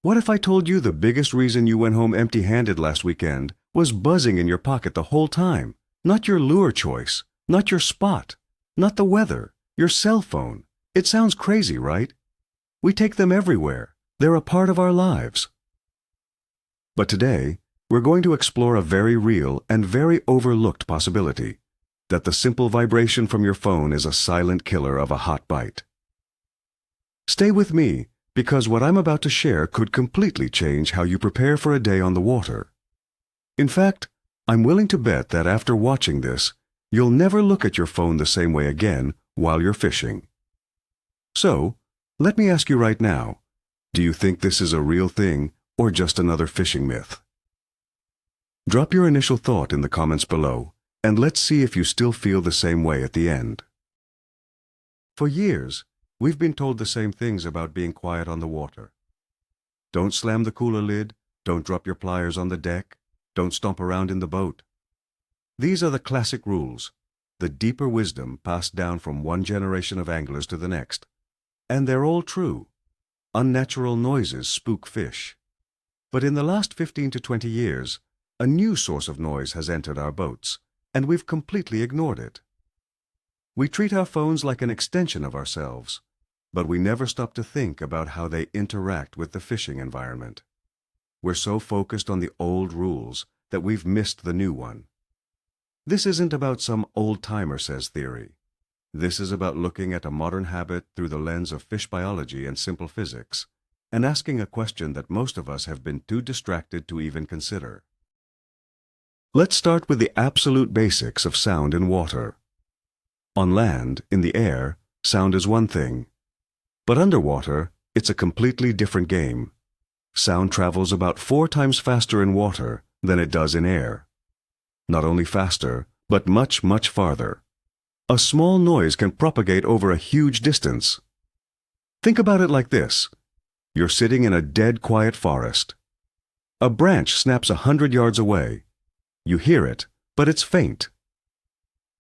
What if I told you the biggest reason you went home empty-handed last weekend was buzzing in your pocket the whole time? Not your lure choice, not your spot, not the weather, your cell phone. It sounds crazy, right? We take them everywhere. They're a part of our lives. But today, we're going to explore a very real and very overlooked possibility, that the simple vibration from your phone is a silent killer of a hot bite. Stay with me, because what I'm about to share could completely change how you prepare for a day on the water. In fact, I'm willing to bet that after watching this, you'll never look at your phone the same way again while you're fishing. So, let me ask you right now, do you think this is a real thing or just another fishing myth? Drop your initial thought in the comments below, and let's see if you still feel the same way at the end. For years, we've been told the same things about being quiet on the water. Don't slam the cooler lid, don't drop your pliers on the deck, don't stomp around in the boat. These are the classic rules, the deeper wisdom passed down from one generation of anglers to the next. And they're all true. Unnatural noises spook fish. But in the last 15 to 20 years, a new source of noise has entered our boats, and we've completely ignored it. We treat our phones like an extension of ourselves, but we never stop to think about how they interact with the fishing environment. We're so focused on the old rules that we've missed the new one. This isn't about some old-timer says theory. This is about looking at a modern habit through the lens of fish biology and simple physics, and asking a question that most of us have been too distracted to even consider. Let's start with the absolute basics of sound in water. On land, in the air, sound is one thing. But underwater, it's a completely different game. Sound travels about 4 times faster in water than it does in air. Not only faster, but much, much farther. A small noise can propagate over a huge distance. Think about it like this. You're sitting in a dead quiet forest. A branch snaps 100 yards away. You hear it, but it's faint.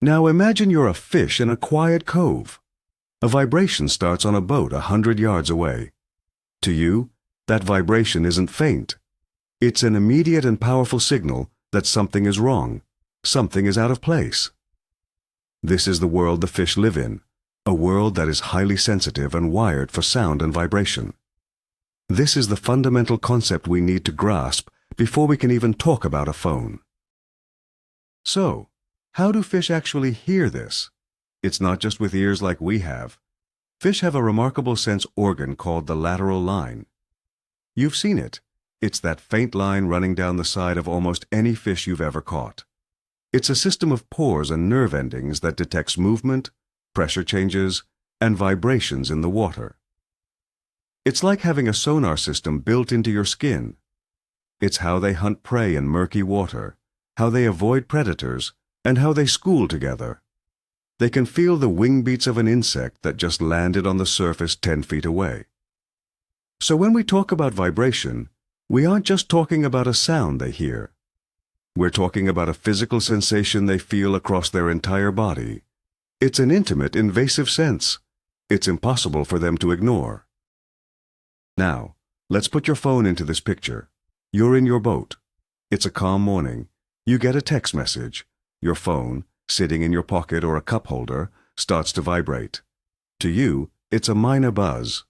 Now imagine you're a fish in a quiet cove. A vibration starts on a boat 100 yards away. To you, that vibration isn't faint. It's an immediate and powerful signal that something is wrong, something is out of place. This is the world the fish live in, a world that is highly sensitive and wired for sound and vibration. This is the fundamental concept we need to grasp before we can even talk about a phone. So, how do fish actually hear this? It's not just with ears like we have. Fish have a remarkable sense organ called the lateral line. You've seen it. It's that faint line running down the side of almost any fish you've ever caught. It's a system of pores and nerve endings that detects movement, pressure changes, and vibrations in the water. It's like having a sonar system built into your skin. It's how they hunt prey in murky water, how they avoid predators, and how they school together. They can feel the wing beats of an insect that just landed on the surface 10 feet away. So when we talk about vibration, we aren't just talking about a sound they hear. We're talking about a physical sensation they feel across their entire body. It's an intimate, invasive sense. It's impossible for them to ignore. Now, let's put your phone into this picture. You're in your boat. It's a calm morning. You get a text message. Your phone, sitting in your pocket or a cup holder, starts to vibrate. To you, it's a minor buzz.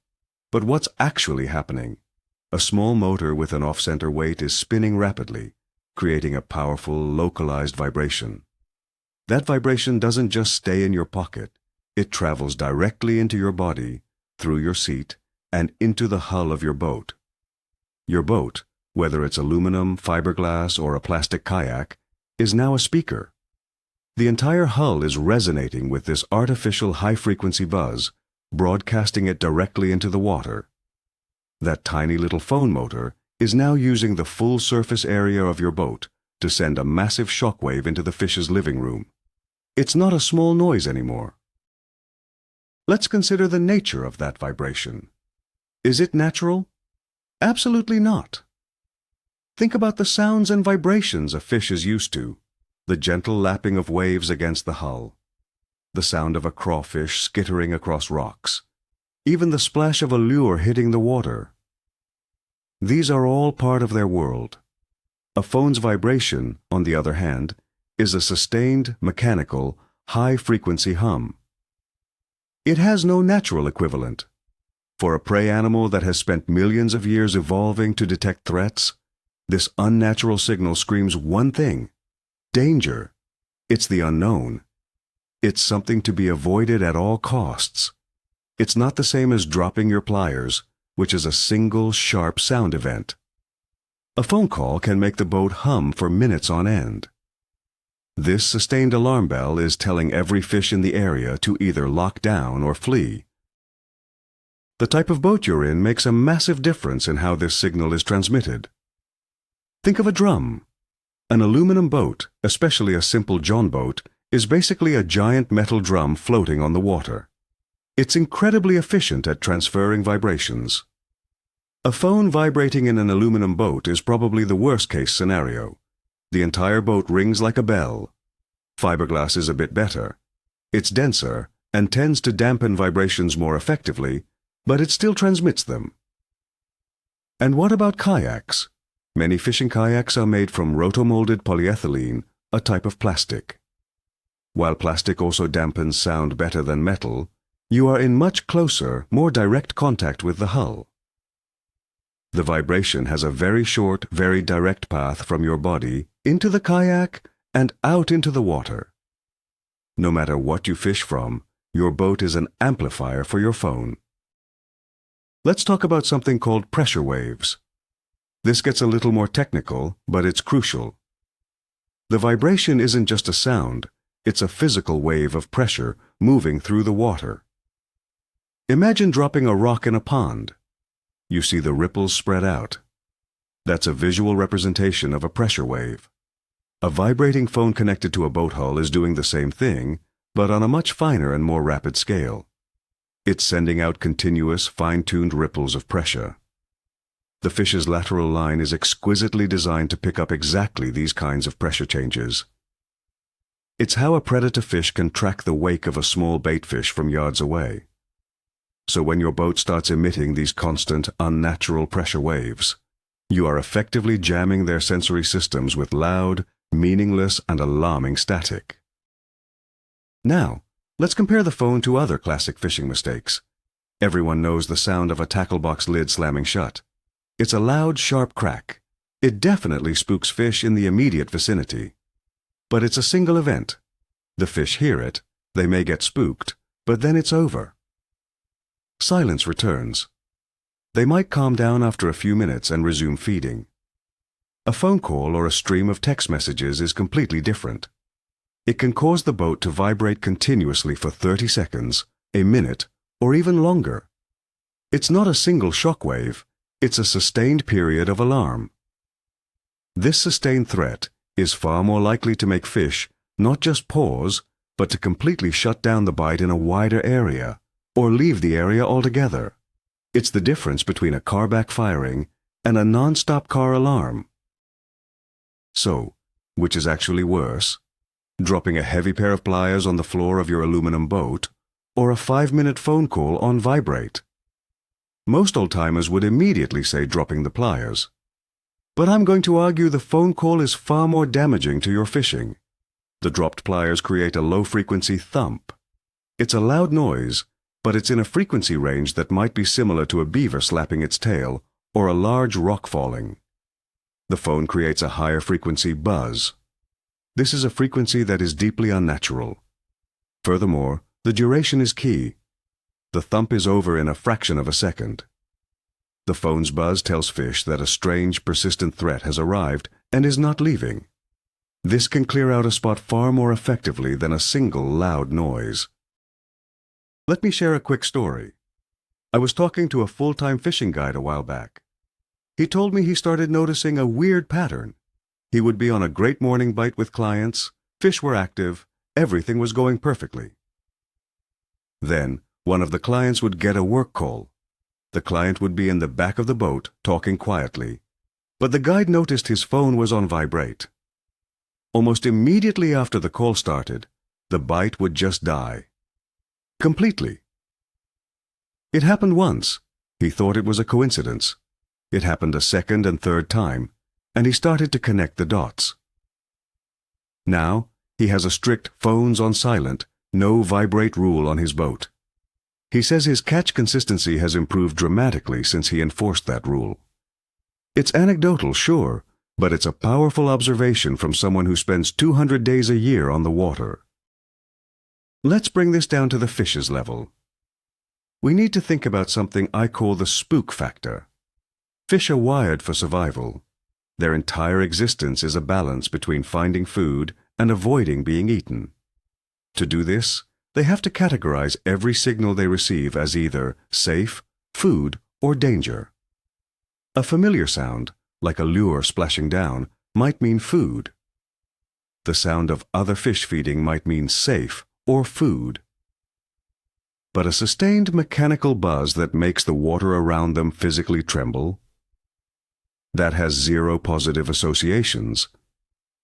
But what's actually happening? A small motor with an off-center weight is spinning rapidly, creating a powerful, localized vibration. That vibration doesn't just stay in your pocket. It travels directly into your body, through your seat, and into the hull of your boat. Your boat, whether it's aluminum, fiberglass, or a plastic kayak, is now a speaker. The entire hull is resonating with this artificial high-frequency buzz, broadcasting it directly into the water. That tiny little phone motor is now using the full surface area of your boat to send a massive shockwave into the fish's living room. It's not a small noise anymore. Let's consider the nature of that vibration. Is it natural? Absolutely not. Think about the sounds and vibrations a fish is used to, the gentle lapping of waves against the hull, the sound of a crawfish skittering across rocks, even the splash of a lure hitting the water. These are all part of their world. A phone's vibration, on the other hand, is a sustained, mechanical, high-frequency hum. It has no natural equivalent. For a prey animal that has spent millions of years evolving to detect threats, this unnatural signal screams one thing: danger. It's the unknown. It's something to be avoided at all costs. It's not the same as dropping your pliers, which is a single, sharp sound event. A phone call can make the boat hum for minutes on end. This sustained alarm bell is telling every fish in the area to either lock down or flee. The type of boat you're in makes a massive difference in how this signal is transmitted. Think of a drum. An aluminum boat, especially a simple john boat, is basically a giant metal drum floating on the water. It's incredibly efficient at transferring vibrations. A phone vibrating in an aluminum boat is probably the worst-case scenario. The entire boat rings like a bell. Fiberglass is a bit better. It's denser and tends to dampen vibrations more effectively, but it still transmits them. And what about kayaks? Many fishing kayaks are made from rotomolded polyethylene, a type of plastic. While plastic also dampens sound better than metal, you are in much closer, more direct contact with the hull. The vibration has a very short, very direct path from your body into the kayak and out into the water. No matter what you fish from, your boat is an amplifier for your phone. Let's talk about something called pressure waves. This gets a little more technical, but it's crucial. The vibration isn't just a sound, it's a physical wave of pressure moving through the water. Imagine dropping a rock in a pond. You see the ripples spread out. That's a visual representation of a pressure wave. A vibrating phone connected to a boat hull is doing the same thing, but on a much finer and more rapid scale. It's sending out continuous, fine-tuned ripples of pressure. The fish's lateral line is exquisitely designed to pick up exactly these kinds of pressure changes. It's how a predator fish can track the wake of a small bait fish from yards away. So when your boat starts emitting these constant, unnatural pressure waves, you are effectively jamming their sensory systems with loud, meaningless, and alarming static. Now, let's compare the phone to other classic fishing mistakes. Everyone knows the sound of a tackle box lid slamming shut. It's a loud, sharp crack. It definitely spooks fish in the immediate vicinity. But it's a single event. The fish hear it, they may get spooked, but then it's over. Silence returns. They might calm down after a few minutes and resume feeding. A phone call or a stream of text messages is completely different. It can cause the boat to vibrate continuously for 30 seconds, a minute, or even longer. It's not a single shock wave, it's a sustained period of alarm. This sustained threat is far more likely to make fish not just pause, but to completely shut down the bite in a wider area, or leave the area altogether. It's the difference between a car backfiring and a non-stop car alarm. So, which is actually worse? Dropping a heavy pair of pliers on the floor of your aluminum boat, or a 5-minute phone call on vibrate? Most old-timers would immediately say dropping the pliers. But I'm going to argue the phone call is far more damaging to your fishing. The dropped pliers create a low-frequency thump. It's a loud noise, but it's in a frequency range that might be similar to a beaver slapping its tail or a large rock falling. The phone creates a higher frequency buzz. This is a frequency that is deeply unnatural. Furthermore, the duration is key. The thump is over in a fraction of a second. The phone's buzz tells fish that a strange, persistent threat has arrived and is not leaving. This can clear out a spot far more effectively than a single loud noise. Let me share a quick story. I was talking to a full-time fishing guide a while back. He told me he started noticing a weird pattern. He would be on a great morning bite with clients, fish were active, everything was going perfectly. Then, one of the clients would get a work call. The client would be in the back of the boat, talking quietly, but the guide noticed his phone was on vibrate. Almost immediately after the call started, the bite would just die. Completely. It happened once. He thought it was a coincidence. It happened a second and third time, and he started to connect the dots. Now, he has a strict phones on silent, no vibrate rule on his boat. He says his catch consistency has improved dramatically since he enforced that rule. It's anecdotal, sure, but it's a powerful observation from someone who spends 200 days a year on the water. Let's bring this down to the fish's level. We need to think about something I call the spook factor. Fish are wired for survival. Their entire existence is a balance between finding food and avoiding being eaten. To do this, they have to categorize every signal they receive as either safe, food, or danger. A familiar sound, like a lure splashing down, might mean food. The sound of other fish feeding might mean safe or food. But a sustained mechanical buzz that makes the water around them physically tremble, that has zero positive associations,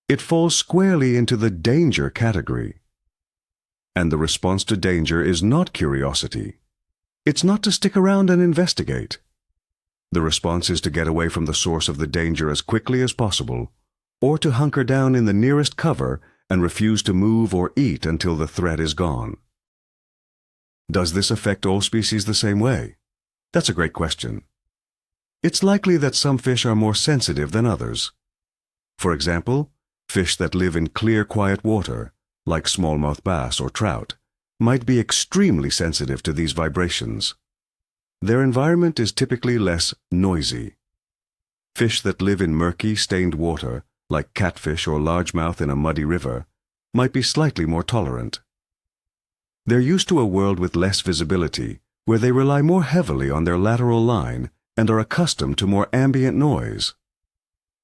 it falls squarely into the danger category. And the response to danger is not curiosity. It's not to stick around and investigate. The response is to get away from the source of the danger as quickly as possible, or to hunker down in the nearest cover and refuse to move or eat until the threat is gone. Does this affect all species the same way? That's a great question. It's likely that some fish are more sensitive than others. For example, fish that live in clear, quiet water, like smallmouth bass or trout, might be extremely sensitive to these vibrations. Their environment is typically less noisy. Fish that live in murky, stained water, like catfish or largemouth in a muddy river, might be slightly more tolerant. They're used to a world with less visibility, where they rely more heavily on their lateral line and are accustomed to more ambient noise.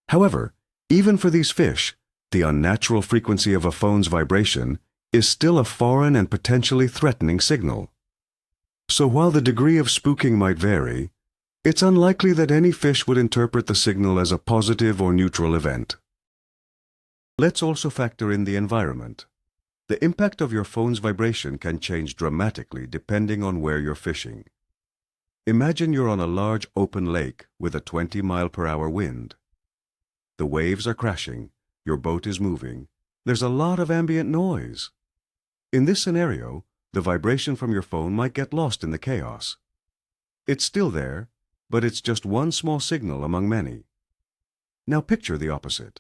However, even for these fish, the unnatural frequency of a phone's vibration is still a foreign and potentially threatening signal. So while the degree of spooking might vary, it's unlikely that any fish would interpret the signal as a positive or neutral event. Let's also factor in the environment. The impact of your phone's vibration can change dramatically depending on where you're fishing. Imagine you're on a large open lake with a 20-mile-per-hour wind. The waves are crashing, your boat is moving, there's a lot of ambient noise. In this scenario, the vibration from your phone might get lost in the chaos. It's still there, but it's just one small signal among many. Now picture the opposite.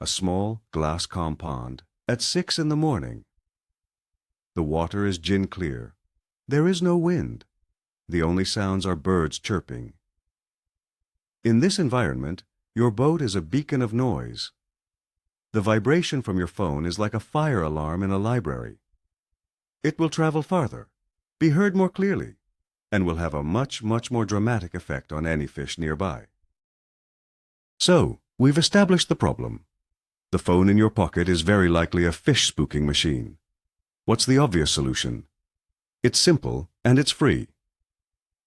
A small, glass-calm pond at 6 in the morning. The water is gin clear. There is no wind. The only sounds are birds chirping. In this environment, your boat is a beacon of noise. The vibration from your phone is like a fire alarm in a library. It will travel farther, be heard more clearly, and will have a much more dramatic effect on any fish nearby. So, we've established the problem. The phone in your pocket is very likely a fish spooking machine. What's the obvious solution? It's simple and it's free.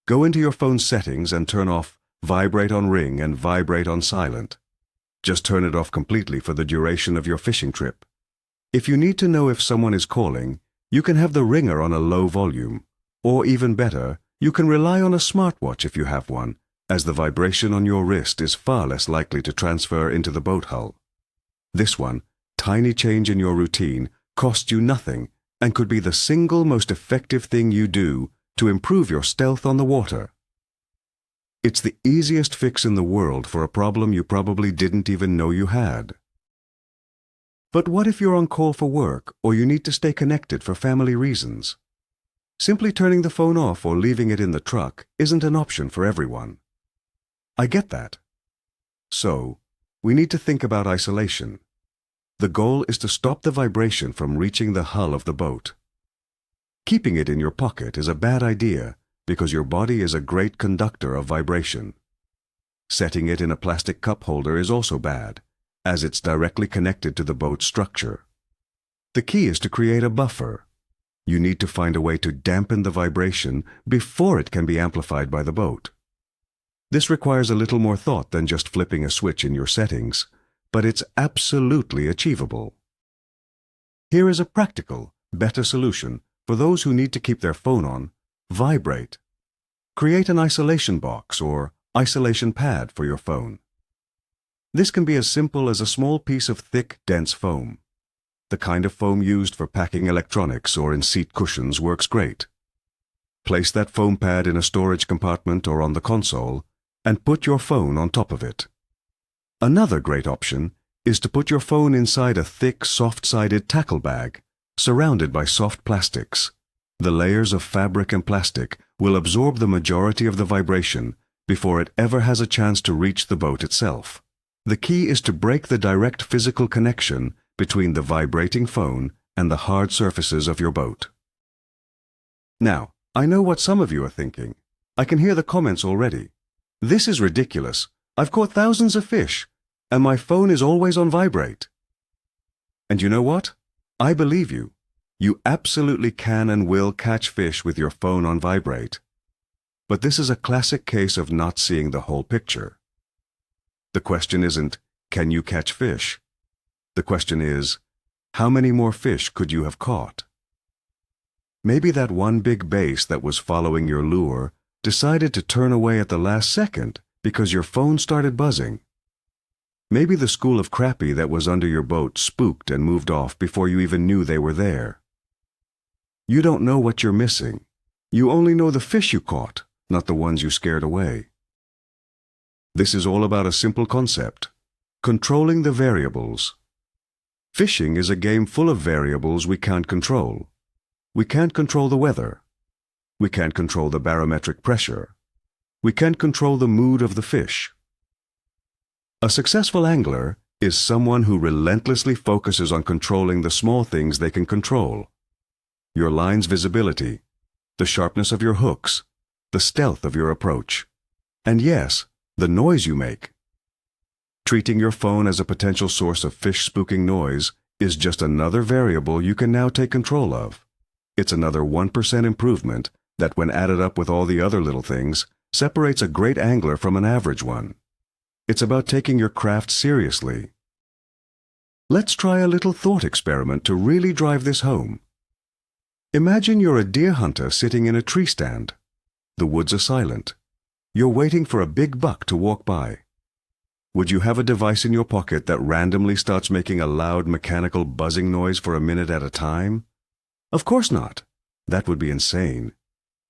Go into your phone's settings and turn off Vibrate on Ring and Vibrate on Silent. Just turn it off completely for the duration of your fishing trip. If you need to know if someone is calling, you can have the ringer on a low volume. Or even better, you can rely on a smartwatch if you have one, as the vibration on your wrist is far less likely to transfer into the boat hull. This one, tiny change in your routine, costs you nothing and could be the single most effective thing you do to improve your stealth on the water. It's the easiest fix in the world for a problem you probably didn't even know you had. But what if you're on call for work or you need to stay connected for family reasons? Simply turning the phone off or leaving it in the truck isn't an option for everyone. I get that. So, we need to think about isolation. The goal is to stop the vibration from reaching the hull of the boat. Keeping it in your pocket is a bad idea because your body is a great conductor of vibration. Setting it in a plastic cup holder is also bad, as it's directly connected to the boat's structure. The key is to create a buffer. You need to find a way to dampen the vibration before it can be amplified by the boat. This requires a little more thought than just flipping a switch in your settings, but it's absolutely achievable. Here is a practical, better solution for those who need to keep their phone on: Vibrate. Create an isolation box or isolation pad for your phone. This can be as simple as a small piece of thick, dense foam. The kind of foam used for packing electronics or in seat cushions works great. Place that foam pad in a storage compartment or on the console and put your phone on top of it. Another great option is to put your phone inside a thick, soft-sided tackle bag surrounded by soft plastics. The layers of fabric and plastic will absorb the majority of the vibration before it ever has a chance to reach the boat itself. The key is to break the direct physical connection between the vibrating phone and the hard surfaces of your boat. Now, I know what some of you are thinking. I can hear the comments already. This is ridiculous. I've caught thousands of fish, and my phone is always on vibrate. And you know what? I believe you. You absolutely can and will catch fish with your phone on vibrate. But this is a classic case of not seeing the whole picture. The question isn't, can you catch fish? The question is, how many more fish could you have caught? Maybe that one big bass that was following your lure decided to turn away at the last second because your phone started buzzing. Maybe the school of crappie that was under your boat spooked and moved off before you even knew they were there. You don't know what you're missing. You only know the fish you caught, not the ones you scared away. This is all about a simple concept: controlling the variables. Fishing is a game full of variables we can't control. We can't control the weather. We can't control the barometric pressure. We can't control the mood of the fish. A successful angler is someone who relentlessly focuses on controlling the small things they can control. Your line's visibility, the sharpness of your hooks, the stealth of your approach, and yes, the noise you make. Treating your phone as a potential source of fish-spooking noise is just another variable you can now take control of. It's another 1% improvement that, when added up with all the other little things, separates a great angler from an average one. It's about taking your craft seriously. Let's try a little thought experiment to really drive this home. Imagine you're a deer hunter sitting in a tree stand. The woods are silent. You're waiting for a big buck to walk by. Would you have a device in your pocket that randomly starts making a loud mechanical buzzing noise for a minute at a time? Of course not. That would be insane.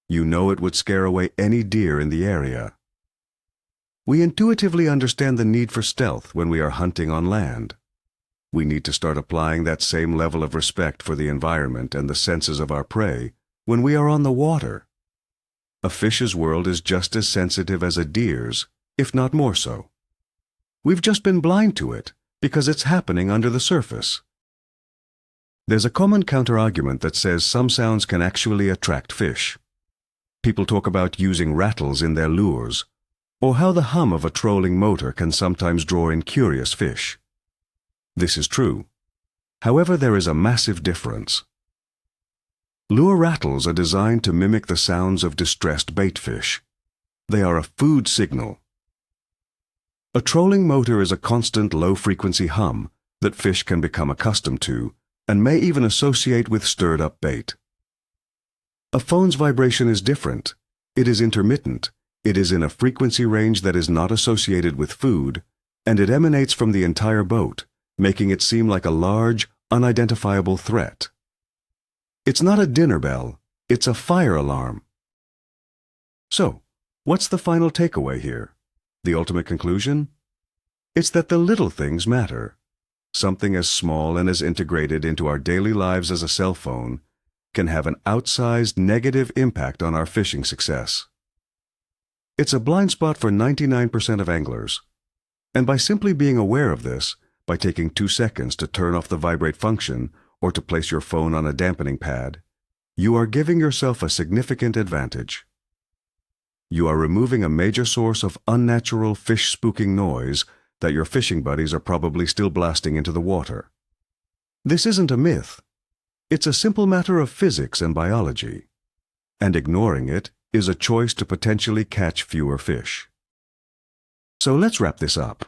You know it would scare away any deer in the area. We intuitively understand the need for stealth when we are hunting on land. We need to start applying that same level of respect for the environment and the senses of our prey when we are on the water. A fish's world is just as sensitive as a deer's, if not more so. We've just been blind to it because it's happening under the surface. There's a common counter-argument that says some sounds can actually attract fish. People talk about using rattles in their lures, or how the hum of a trolling motor can sometimes draw in curious fish. This is true. However, there is a massive difference. Lure rattles are designed to mimic the sounds of distressed bait fish. They are a food signal. A trolling motor is a constant low-frequency hum that fish can become accustomed to and may even associate with stirred-up bait. A phone's vibration is different. It is intermittent. It is in a frequency range that is not associated with food, and it emanates from the entire boat, making it seem like a large, unidentifiable threat. It's not a dinner bell, it's a fire alarm. So, what's the final takeaway here? The ultimate conclusion? It's that the little things matter. Something as small and as integrated into our daily lives as a cell phone can have an outsized negative impact on our fishing success. It's a blind spot for 99% of anglers. And by simply being aware of this, by taking 2 seconds to turn off the vibrate function or to place your phone on a dampening pad, you are giving yourself a significant advantage. You are removing a major source of unnatural fish-spooking noise that your fishing buddies are probably still blasting into the water. This isn't a myth. It's a simple matter of physics and biology. And ignoring it is a choice to potentially catch fewer fish. So let's wrap this up.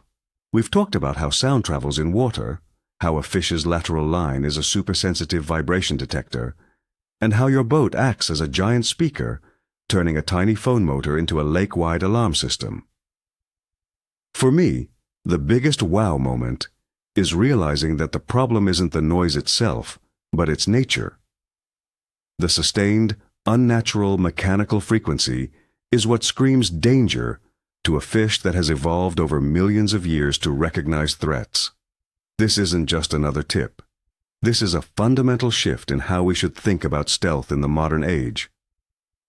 We've talked about how sound travels in water, how a fish's lateral line is a supersensitive vibration detector, and how your boat acts as a giant speaker, turning a tiny phone motor into a lake-wide alarm system. For me, the biggest wow moment is realizing that the problem isn't the noise itself, but its nature. The sustained, unnatural mechanical frequency is what screams danger to a fish that has evolved over millions of years to recognize threats. This isn't just another tip. This is a fundamental shift in how we should think about stealth in the modern age.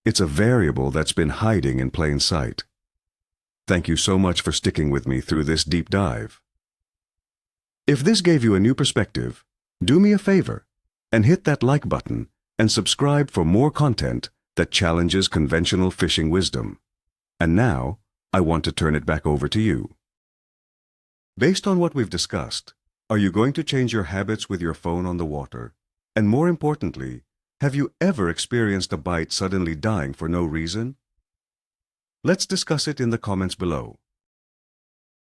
It's a variable that's been hiding in plain sight. Thank you so much for sticking with me through this deep dive. If this gave you a new perspective, do me a favor and hit that like button and subscribe for more content that challenges conventional fishing wisdom. And now, I want to turn it back over to you. Based on what we've discussed, are you going to change your habits with your phone on the water? And more importantly, have you ever experienced a bite suddenly dying for no reason? Let's discuss it in the comments below.